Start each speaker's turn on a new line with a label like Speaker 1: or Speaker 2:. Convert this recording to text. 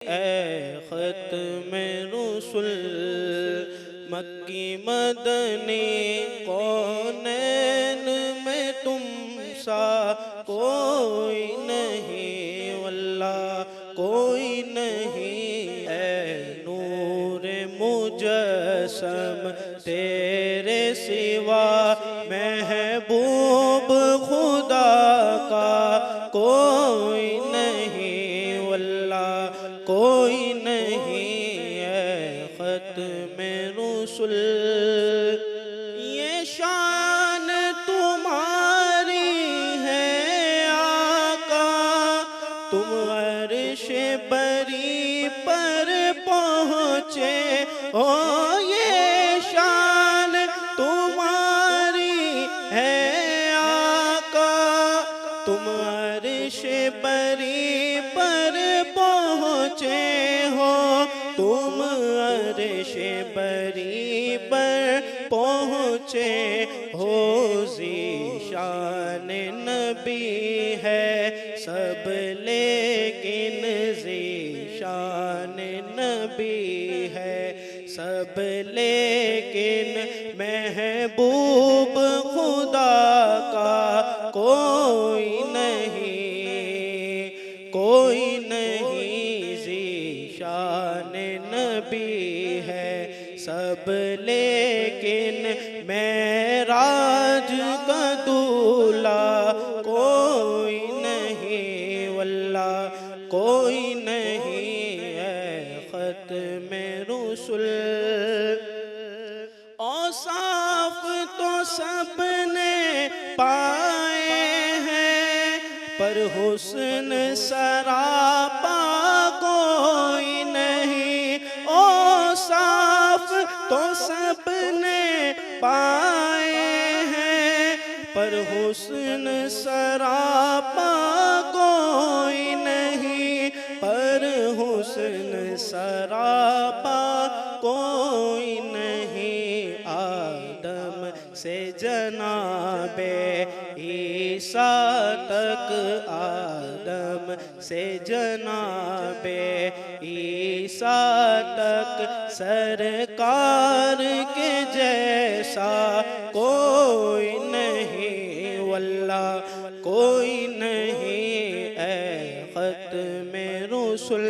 Speaker 1: اے ختم رسل مکی مدنی کونین میں تم سا کوئی نہیں واللہ کوئی نہیں اے نور مجسم تیرے سوا محبوب خدا کا کوئی نہیں واللہ کوئی نہیں اے ختم رسل یہ شان تمہاری ہے آقا تم عرش بری پر پہنچے ہو یہ شان تمہاری ہے آقا تم عرش بری پر پہنچے ہو تم عرش بری پر پہنچے ہو ذیشان نبی ہے سب لیکن ذیشان نبی ہے سب لیکن محبوب خدا کا کوئی نہیں ذیشان نبی ہے سب لیکن معراج کا دولہ کوئی نہیں واللہ کوئی نہیں اے ختم رسل اوصاف تو سب نے پائے ہیں پر حسن سراپا کوئی نہیں اوصاف تو سب نے پائے ہیں پر حسن سراپا کوئی نہیں پر حسن سراپا کوئی نہیں آدم سے جناب عیسیٰ تک آدم سے جناب عیسیٰ تک سرکار کے جیسا کوئی نہیں واللہ کوئی نہیں اے ختم رسل